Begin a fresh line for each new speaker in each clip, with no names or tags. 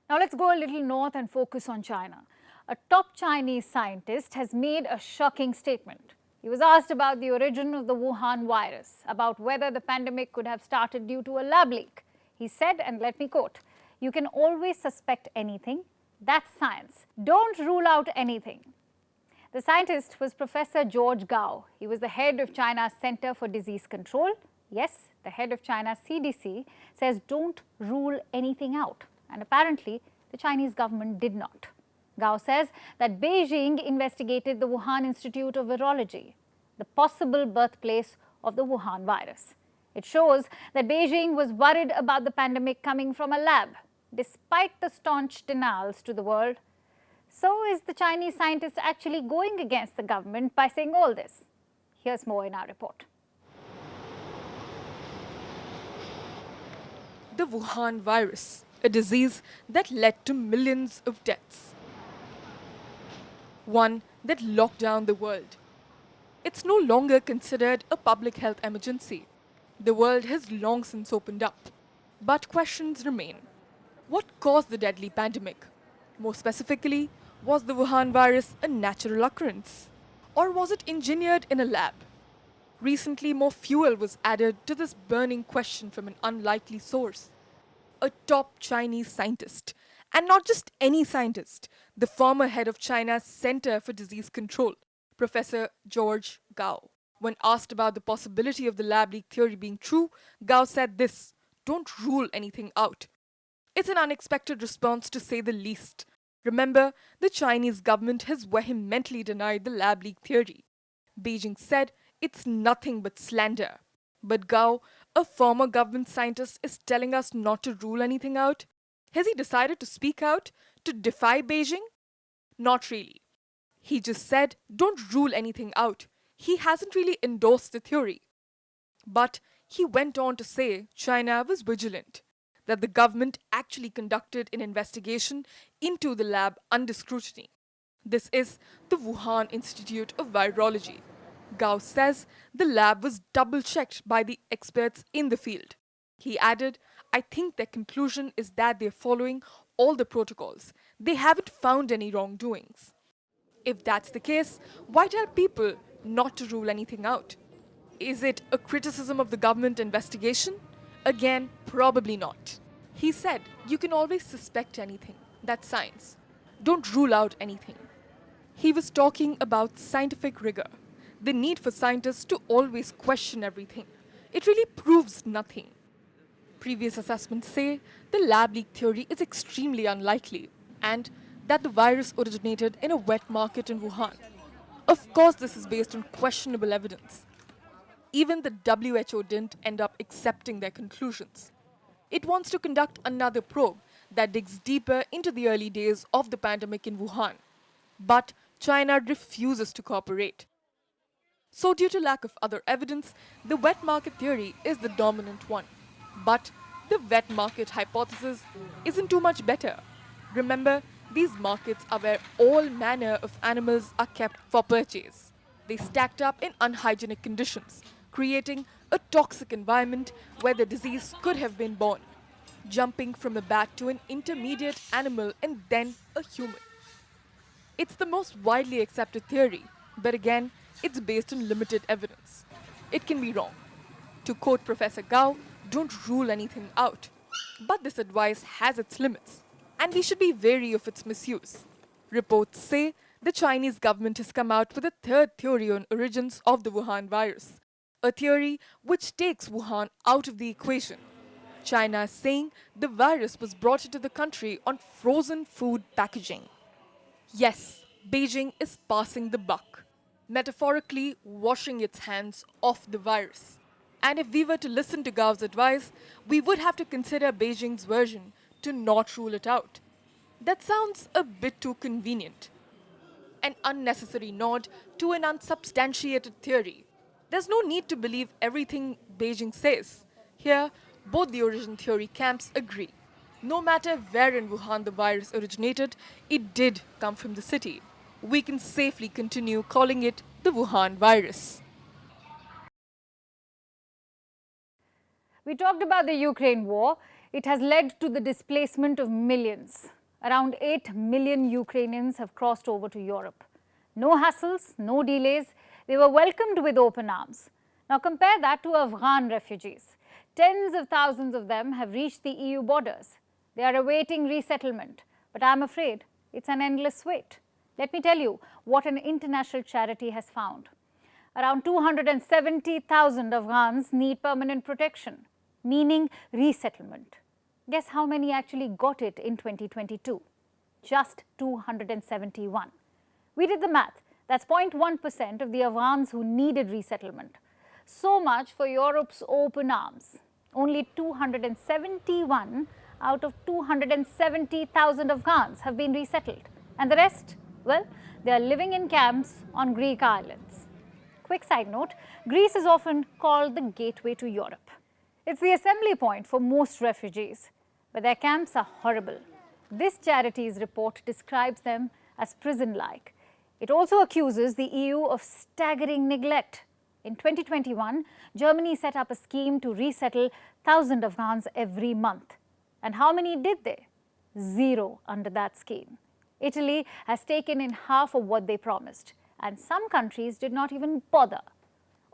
Now let's go a little north and focus on China. A top Chinese scientist has made a shocking statement. He was asked about the origin of the Wuhan virus, about whether the pandemic could have started due to a lab leak. He said, and let me quote, "You can always suspect anything. That's science. Don't rule out anything." The scientist was Professor George Gao. He was the head of China's Center for Disease Control. Yes, the head of China's CDC says don't rule anything out. And apparently, the Chinese government did not. Gao says that Beijing investigated the Wuhan Institute of Virology, the possible birthplace of the Wuhan virus. It shows that Beijing was worried about the pandemic coming from a lab, despite the staunch denials to the world. So is the Chinese scientist actually going against the government by saying all this? Here's more in our report.
The Wuhan virus, a disease that led to millions of deaths. One that locked down the world. It's no longer considered a public health emergency. The world has long since opened up. But questions remain. What caused the deadly pandemic? More specifically, was the Wuhan virus a natural occurrence? Or was it engineered in a lab? Recently, more fuel was added to this burning question from an unlikely source. A top Chinese scientist, and not just any scientist, the former head of China's Center for Disease Control, Professor George Gao. When asked about the possibility of the lab leak theory being true, Gao said this: "Don't rule anything out." It's an unexpected response, to say the least. Remember, the Chinese government has vehemently denied the lab leak theory. Beijing said it's nothing but slander. But Gao, a former government scientist, is telling us not to rule anything out. Has he decided to speak out, to defy Beijing? Not really. He just said, don't rule anything out. He hasn't really endorsed the theory. But he went on to say China was vigilant, that the government actually conducted an investigation into the lab under scrutiny. This is the Wuhan Institute of Virology. Gao says the lab was double-checked by the experts in the field. He added, "I think their conclusion is that they're following all the protocols. They haven't found any wrongdoings." If that's the case, why tell people not to rule anything out? Is it a criticism of the government investigation? Again, probably not. He said, "You can always suspect anything. That's science. Don't rule out anything." He was talking about scientific rigor, the need for scientists to always question everything. It really proves nothing. Previous assessments say the lab leak theory is extremely unlikely and that the virus originated in a wet market in Wuhan. Of course, this is based on questionable evidence. Even the WHO didn't end up accepting their conclusions. It wants to conduct another probe that digs deeper into the early days of the pandemic in Wuhan. But China refuses to cooperate. So due to lack of other evidence, the wet market theory is the dominant one. But the wet market hypothesis isn't too much better. Remember, these markets are where all manner of animals are kept for purchase. They stacked up in unhygienic conditions, creating a toxic environment where the disease could have been born, jumping from a bat to an intermediate animal and then a human. It's the most widely accepted theory, but again, it's based on limited evidence. It can be wrong. To quote Professor Gao, don't rule anything out. But this advice has its limits, and we should be wary of its misuse. Reports say the Chinese government has come out with a third theory on origins of the Wuhan virus, a theory which takes Wuhan out of the equation. China is saying the virus was brought into the country on frozen food packaging. Yes, Beijing is passing the buck, metaphorically washing its hands off the virus. And if we were to listen to Gao's advice, we would have to consider Beijing's version to not rule it out. That sounds a bit too convenient. An unnecessary nod to an unsubstantiated theory. There's no need to believe everything Beijing says. Here, both the origin theory camps agree. No matter where in Wuhan the virus originated, it did come from the city. We can safely continue calling it the Wuhan virus.
We talked about the Ukraine war. It has led to the displacement of millions. Around 8 million Ukrainians have crossed over to Europe. No hassles, no delays. They were welcomed with open arms. Now compare that to Afghan refugees. Tens of thousands of them have reached the EU borders. They are awaiting resettlement, but I'm afraid it's an endless wait. Let me tell you what an international charity has found. Around 270,000 Afghans need permanent protection, meaning resettlement. Guess how many actually got it in 2022? Just 271. We did the math. That's 0.1% of the Afghans who needed resettlement. So much for Europe's open arms. Only 271 out of 270,000 Afghans have been resettled. And the rest? Well, they are living in camps on Greek islands. Quick side note, Greece is often called the gateway to Europe. It's the assembly point for most refugees, but their camps are horrible. This charity's report describes them as prison-like. It also accuses the EU of staggering neglect. In 2021, Germany set up a scheme to resettle 1,000 Afghans every month. And how many did they? 0 under that scheme. Italy has taken in half of what they promised, and some countries did not even bother.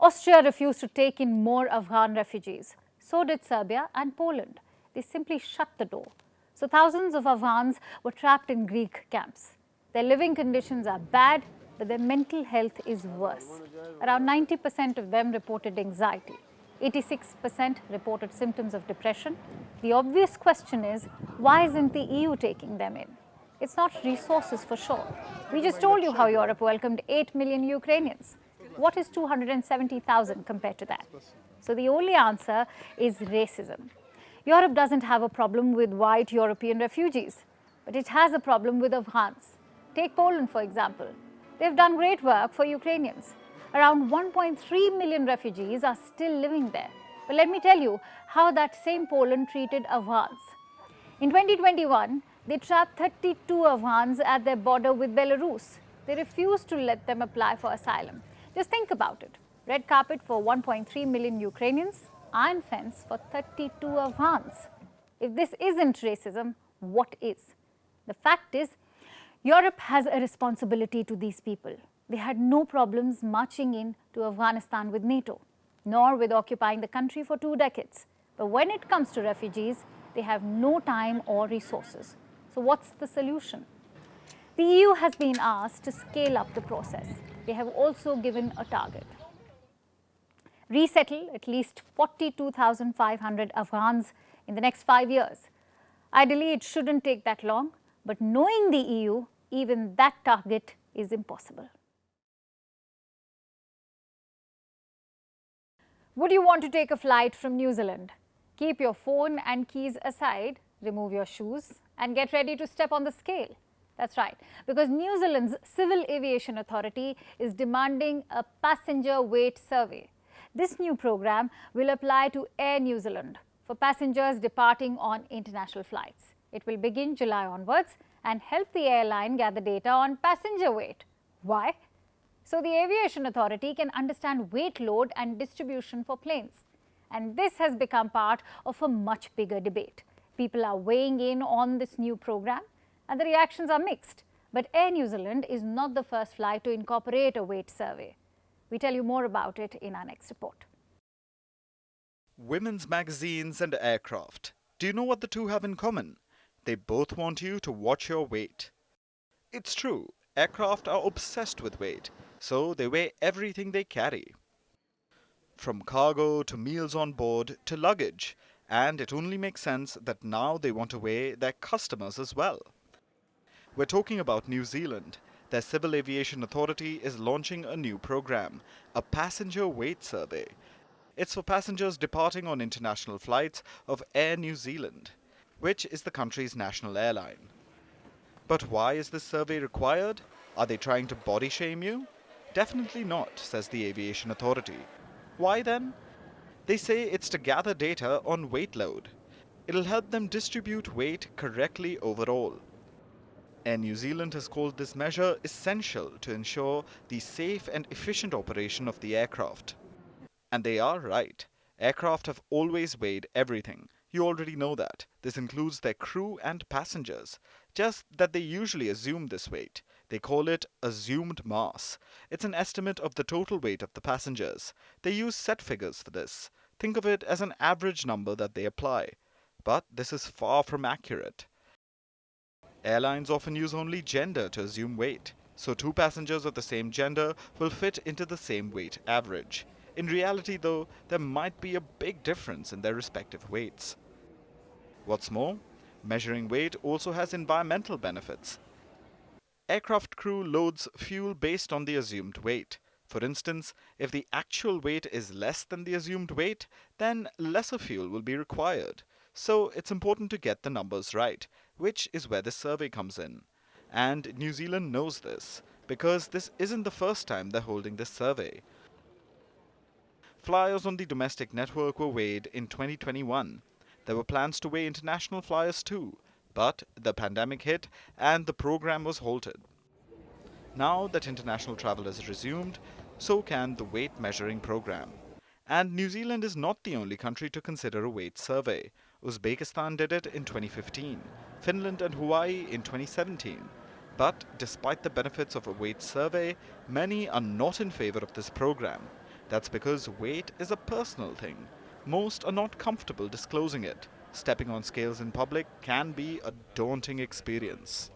Austria refused to take in more Afghan refugees. So did Serbia and Poland. They simply shut the door. So thousands of Afghans were trapped in Greek camps. Their living conditions are bad, but their mental health is worse. Around 90% of them reported anxiety. 86% reported symptoms of depression. The obvious question is, why isn't the EU taking them in? It's not resources for sure. We just told you how Europe welcomed 8 million Ukrainians. What is 270,000 compared to that? So the only answer is racism. Europe doesn't have a problem with white European refugees, but it has a problem with Afghans. Take Poland, for example. They've done great work for Ukrainians. Around 1.3 million refugees are still living there. But let me tell you how that same Poland treated Afghans. In 2021, they trapped 32 Afghans at their border with Belarus. They refused to let them apply for asylum. Just think about it. Red carpet for 1.3 million Ukrainians, iron fence for 32 Afghans. If this isn't racism, what is? The fact is, Europe has a responsibility to these people. They had no problems marching in to Afghanistan with NATO, nor with occupying the country for 2 decades. But when it comes to refugees, they have no time or resources. So what's the solution? The EU has been asked to scale up the process. They have also given a target. Resettle at least 42,500 Afghans in the next 5 years. Ideally, it shouldn't take that long, but knowing the EU, even that target is impossible. Would you want to take a flight from New Zealand? Keep your phone and keys aside, remove your shoes, and get ready to step on the scale. That's right, because New Zealand's Civil Aviation Authority is demanding a passenger weight survey. This new program will apply to Air New Zealand for passengers departing on international flights. It will begin July onwards and help the airline gather data on passenger weight. Why? So the Aviation Authority can understand weight load and distribution for planes. And this has become part of a much bigger debate. People are weighing in on this new program and the reactions are mixed. But Air New Zealand is not the first flight to incorporate a weight survey. We tell you more about it in our next report.
Women's magazines and aircraft. Do you know what the two have in common? They both want you to watch your weight. It's true, aircraft are obsessed with weight, so they weigh everything they carry. From cargo to meals on board to luggage, and it only makes sense that now they want to weigh their customers as well. We're talking about New Zealand. Their Civil Aviation Authority is launching a new program, a passenger weight survey. It's for passengers departing on international flights of Air New Zealand, which is the country's national airline. But why is this survey required? Are they trying to body shame you? Definitely not, says the Aviation Authority. Why then? They say it's to gather data on weight load. It'll help them distribute weight correctly overall. Air New Zealand has called this measure essential to ensure the safe and efficient operation of the aircraft. And they are right. Aircraft have always weighed everything, You already know that. This includes their crew and passengers. Just that they usually assume this weight. They call it assumed mass. It's an estimate of the total weight of the passengers. They use set figures for this. Think of it as an average number that they apply. But this is far from accurate. Airlines often use only gender to assume weight. So two passengers of the same gender will fit into the same weight average. In reality, though, there might be a big difference in their respective weights. What's more, measuring weight also has environmental benefits. Aircraft crew loads fuel based on the assumed weight. For instance, if the actual weight is less than the assumed weight, then lesser fuel will be required. So it's important to get the numbers right, which is where this survey comes in. And New Zealand knows this, because this isn't the first time they're holding this survey. Flyers on the domestic network were weighed in 2021. There were plans to weigh international flyers too, but the pandemic hit and the program was halted. Now that international travel has resumed, so can the weight measuring program. And New Zealand is not the only country to consider a weight survey. Uzbekistan did it in 2015, Finland and Hawaii in 2017. But despite the benefits of a weight survey, many are not in favor of this program. That's because weight is a personal thing. Most are not comfortable disclosing it. Stepping on scales in public can be a daunting experience.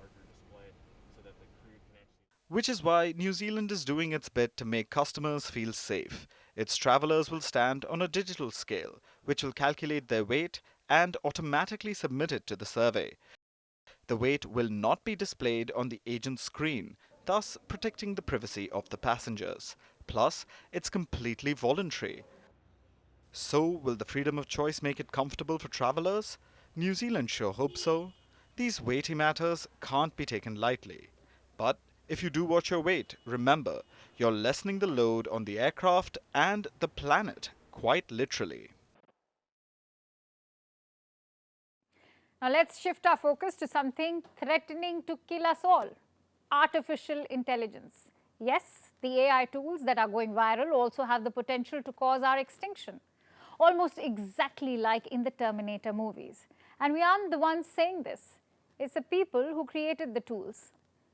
Which is why New Zealand is doing its bit to make customers feel safe. Its travelers will stand on a digital scale, which will calculate their weight and automatically submit it to the survey. The weight will not be displayed on the agent's screen, thus protecting the privacy of the passengers. Plus, it's completely voluntary. So, will the freedom of choice make it comfortable for travelers? New Zealand sure hopes so. These weighty matters can't be taken lightly. But if you do watch your weight, remember, you're lessening the load on the aircraft and the planet, quite literally.
Now let's shift our focus to something threatening to kill us all: artificial intelligence. Yes, the AI tools that are going viral also have the potential to cause our extinction, almost exactly like in the Terminator movies. And we aren't the ones saying this. It's the people who created the tools.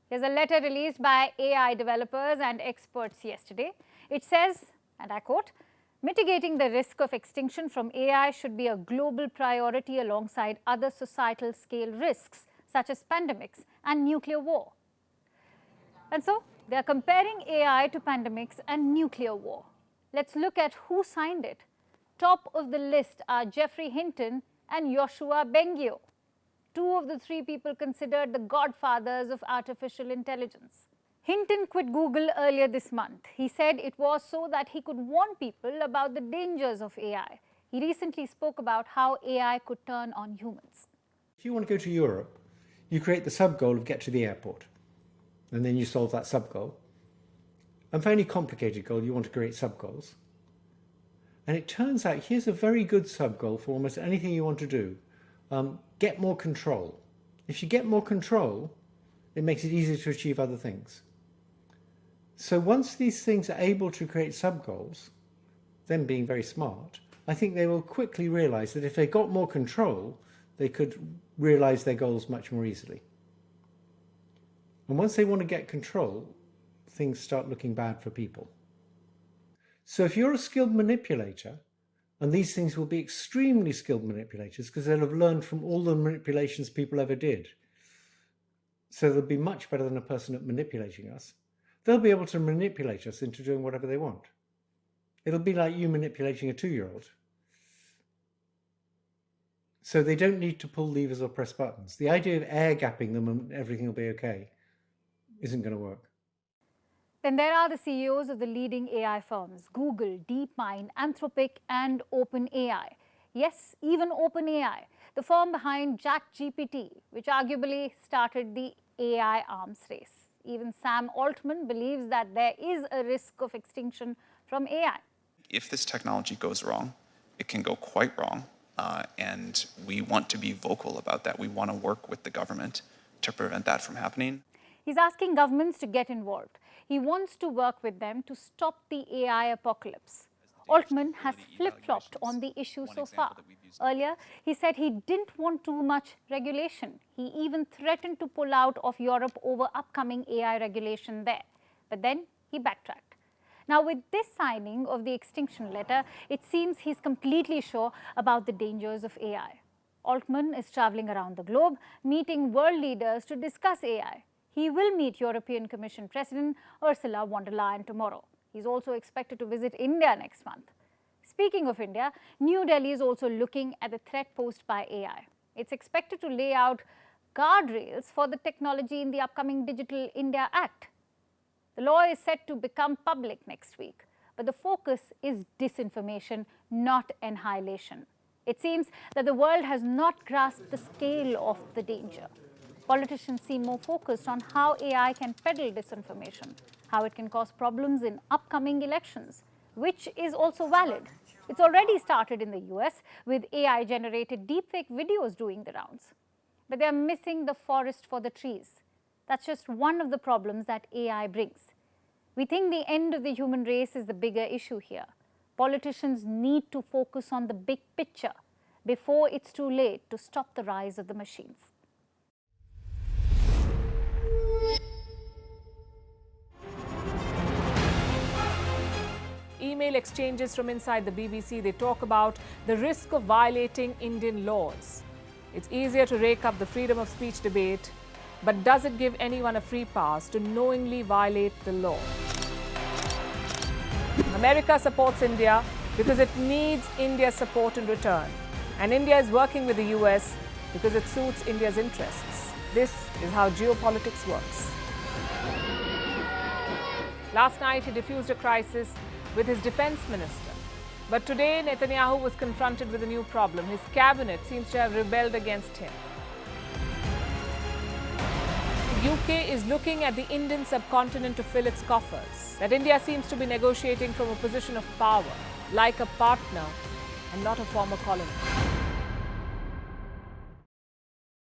There's a letter released by AI developers and experts yesterday. It says, and I quote, "Mitigating the risk of extinction from AI should be a global priority alongside other societal scale risks such as pandemics and nuclear war." And so, they are comparing AI to pandemics and nuclear war. Let's look at who signed it. Top of the list are Geoffrey Hinton and Yoshua Bengio, two of the three people considered the godfathers of artificial intelligence. Hinton quit Google earlier this month. He said it was so that he could warn people about the dangers of AI. He recently spoke about how AI could turn on humans.
If you want to go to Europe, you create the sub-goal of get to the airport, and then you solve that sub-goal. And for any complicated goal, you want to create sub-goals. And it turns out here's a very good sub-goal for almost anything you want to do. Get more control. If you get more control, it makes it easier to achieve other things. So once these things are able to create sub-goals, them being very smart, I think they will quickly realize that if they got more control, they could realize their goals much more easily. And once they want to get control, things start looking bad for people. So if you're a skilled manipulator, and these things will be extremely skilled manipulators because they'll have learned from all the manipulations people ever did. So they'll be much better than a person at manipulating us. They'll be able to manipulate us into doing whatever they want. It'll be like you manipulating a 2-year-old. So they don't need to pull levers or press buttons. The idea of air gapping them and everything will be okay isn't going to work.
Then there are the CEOs of the leading AI firms: Google, DeepMind, Anthropic, and OpenAI. Yes, even OpenAI, the firm behind chatgpt, which arguably started the AI arms race. Even Sam Altman believes that there is a risk of extinction from AI.
If this technology goes wrong, it can go quite wrong, and we want to be vocal about that. We want to work with the government to prevent that from happening.
He's asking governments to get involved. He wants to work with them to stop the AI apocalypse. Altman has flip-flopped on the issue so far. Earlier, he said he didn't want too much regulation. He even threatened to pull out of Europe over upcoming AI regulation there. But then he backtracked. Now, with this signing of the Extinction letter, it seems he's completely sure about the dangers of AI. Altman is traveling around the globe, meeting world leaders to discuss AI. He will meet European Commission President Ursula von der Leyen tomorrow. He's also expected to visit India next month. Speaking of India, New Delhi is also looking at the threat posed by AI. It's expected to lay out guardrails for the technology in the upcoming Digital India Act. The law is set to become public next week, but the focus is disinformation, not annihilation. It seems that the world has not grasped the scale of the danger. Politicians seem more focused on how AI can peddle disinformation, how it can cause problems in upcoming elections, which is also valid. It's already started in the US with AI-generated deepfake videos doing the rounds. But they're missing the forest for the trees. That's just one of the problems that AI brings. We think the end of the human race is the bigger issue here. Politicians need to focus on the big picture before it's too late to stop the rise of the machines.
Email exchanges from inside the BBC, they talk about the risk of violating Indian laws. It's easier to rake up the freedom of speech debate, but does it give anyone a free pass to knowingly violate the law? America supports India because it needs India's support in return. And India is working with the US because it suits India's interests. This is how geopolitics works. Last night, he diffused a crisis with his defense minister. But today, Netanyahu was confronted with a new problem. His cabinet seems to have rebelled against him. The UK is looking at the Indian subcontinent to fill its coffers. That India seems to be negotiating from a position of power, like a partner and not a former colony.